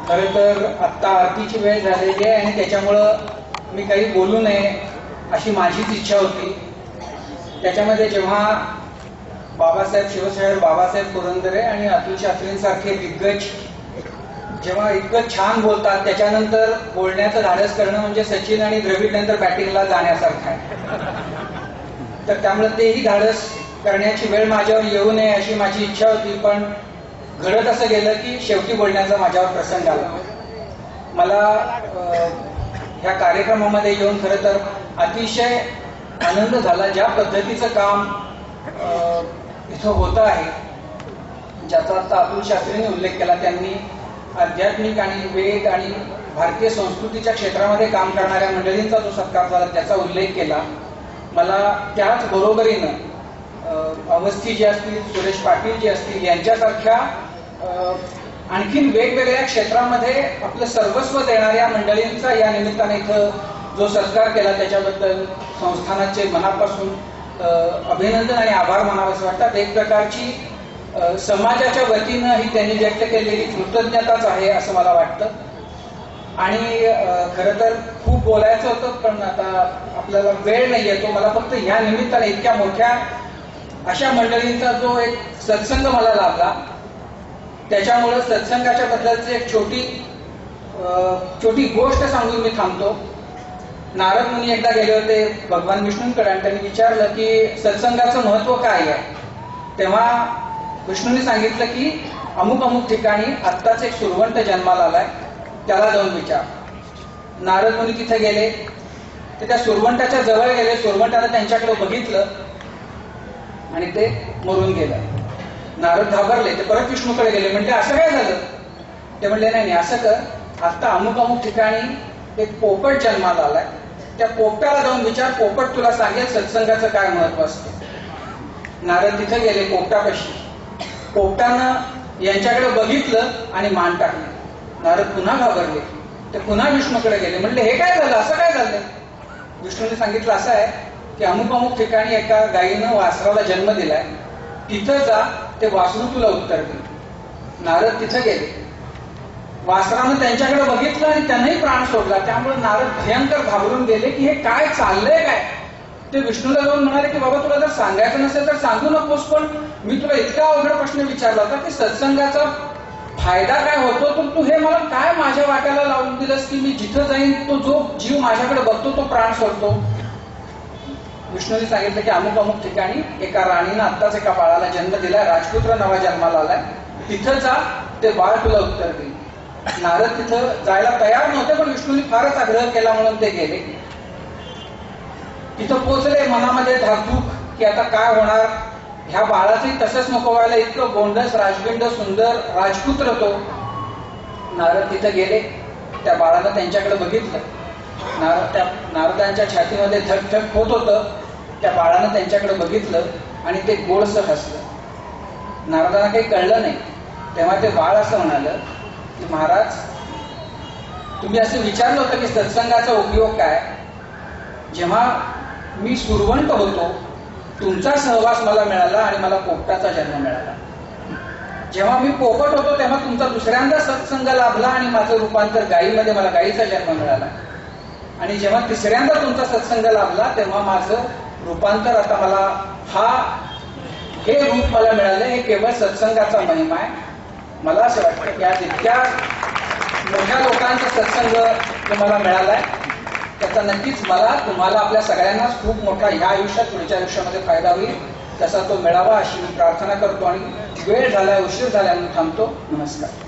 खरं तर आत्ता आरतीची वेळ झालेली आहे आणि त्याच्यामुळं मी काही बोलू नये अशी माझीच इच्छा होती. त्याच्यामध्ये जेव्हा बाबासाहेब शिवशाहीर बाबासाहेब पुरंदरे आणि अतुल शास्त्रींसारखे दिग्गज जेव्हा इतकं छान बोलतात, त्याच्यानंतर बोलण्याचं धाडस करणं म्हणजे सचिन आणि द्रविड नंतर बॅटिंगला जाण्यासारखं आहे. तर त्यामुळे तेही धाडस करण्याची वेळ माझ्यावर येऊ नये अशी माझी इच्छा होती. पण घडत असं गेलं की शेवटी बोलण्याचा माझ्यावर प्रसंग आला. मला ह्या कार्यक्रमामध्ये येऊन खरं तर अतिशय आनंद झाला. ज्या पद्धतीचं काम इथं होतं आहे, ज्याचा आता अतुल शास्त्रींनी उल्लेख केला, त्यांनी आध्यात्मिक आणि वेद आणि भारतीय संस्कृतीच्या क्षेत्रामध्ये काम करणाऱ्या मंडळींचा जो सत्कार झाला त्याचा उल्लेख केला. मला त्याच बरोबरीनं अवस्थी जे असतील, सुरेश पाटील जे असतील, यांच्यासारख्या आणखीन वेगवेगळ्या क्षेत्रामध्ये आपलं सर्वस्व देणाऱ्या मंडळींचा या निमित्ताने इथं जो सत्कार केला त्याच्याबद्दल संस्थानाचे मनापासून अभिनंदन आणि आभार मानावेसे वाटतात. एक प्रकारची समाजाच्या वतीनं ही त्यांनी व्यक्त केलेली कृतज्ञताच आहे असं मला वाटतं. आणि खरं तर खूप बोलायचं होतं, पण आता आपल्याला वेळ नाही येतो. मला फक्त ह्या निमित्ताने इतक्या मोठ्या अशा मंडळींचा जो एक सत्संग मला लाभला, त्याच्यामुळं सत्संगाच्या बद्दलची एक छोटी गोष्ट सांगून मी थांबतो. नारद मुनी एकदा गेले होते भगवान विष्णूंकडे आणि त्यांनी विचारलं की सत्संगाचं महत्व काय आहे. तेव्हा विष्णूंनी सांगितलं की अमुक अमुक ठिकाणी आत्ताच एक सुरवंट जन्माला आलाय, त्याला जाऊन विचार. नारद मुनी तिथे गेले, तर त्या सुरवंटाच्या जवळ गेले. सुरवंटानं त्यांच्याकडे बघितलं आणि ते मरून गेलं. नारद घाबरले. ते परत विष्णूकडे गेले, म्हणजे असं काय झालं. ते म्हणले नाही असं कर, आता अमुक अमुक ठिकाणी एक पोपट जन्माला आलाय, त्या पोपटाला जाऊन विचार, पोपट तुला सांगेल सत्संगाचं काय महत्व असतं. नारद तिथे गेले पोपटापाशी. पोपटानं यांच्याकडे बघितलं आणि मान टाकली. नारद पुन्हा घाबरले. ते पुन्हा विष्णूकडे गेले, म्हणले हे काय झालं, असं काय झालं. विष्णूने सांगितलं असं आहे की अमुक अमुक ठिकाणी एका गायीनं वासराला जन्म दिलाय, तिथं जा, ते वासरू तुला उत्तर देईल. नारद तिथं गेले. वासरानं त्यांच्याकडे बघितलं आणि त्यांनाही प्राण सोडला. त्यामुळे नारद भयंकर घाबरून गेले की हे काय चाललंय काय. ते विष्णूला जाऊन म्हणाले की बाबा तुला जर सांगायचं नसेल तर सांगू नकोस, पण मी तुला इतका अवघड प्रश्न विचारला होता की सत्संगाचा फायदा काय होतो, तर तू हे मला काय माझ्या वाट्याला लावून दिलंस की मी जिथं जाईन तो जो जीव माझ्याकडे बघतो तो प्राण सोडतो. विष्णूने सांगितलं की अमुक अमुक ठिकाणी एका राणीनं आत्ताच एका बाळाला जन्म दिलाय, राजपुत्र नवा जन्माला आलाय, तिथं जा, ते बाळ तुला उत्तर देईल. नारद तिथं जायला तयार नव्हते, पण विष्णूने फारच आग्रह केला म्हणून ते गेले. तिथं पोचले, मनामध्ये धाकधूक की आता काय होणार. ह्या बाळाचंही तसंच नको व्हायला, इतकं गोंडस राजबिंड सुंदर राजपुत्र तो. नारद तिथं गेले, त्या बाळानं त्यांच्याकडे बघितलं. नारदांच्या छातीमध्ये धक धक होत होतं. त्या बाळानं त्यांच्याकडे बघितलं आणि ते गोडसं हसलं. नारदांना काही कळलं नाही. तेव्हा ते बाळ असं म्हणालं की महाराज, तुम्ही असं विचारलं होतं की सत्संगाचा उपयोग काय. जेव्हा मी सुरवंट होतो तुमचा सहवास मला मिळाला आणि मला पोपटाचा जन्म मिळाला. जेव्हा मी पोपट होतो तेव्हा तुमचा दुसऱ्यांदा सत्संग लाभला आणि माझं रूपांतर गायीमध्ये, मला गायीचा जन्म मिळाला. आणि जेव्हा तिसऱ्यांदा तुमचा सत्संग लाभला तेव्हा माझं रूपांतर, आता मला हे रूप मला मिळालं. हे केवळ सत्संगाचा महिमा आहे. मला असं वाटतं की आज इतक्या मोठ्या लोकांचा सत्संग तुम्हाला मिळालाय, त्याचा नक्कीच मला, तुम्हाला, आपल्या सगळ्यांनाच खूप मोठा ह्या आयुष्यात पुढच्या आयुष्यामध्ये फायदा होईल, तसा तो मिळावा अशी मी प्रार्थना करतो. आणि वेळ झालाय, उशीर झाला म्हणून थांबतो. नमस्कार.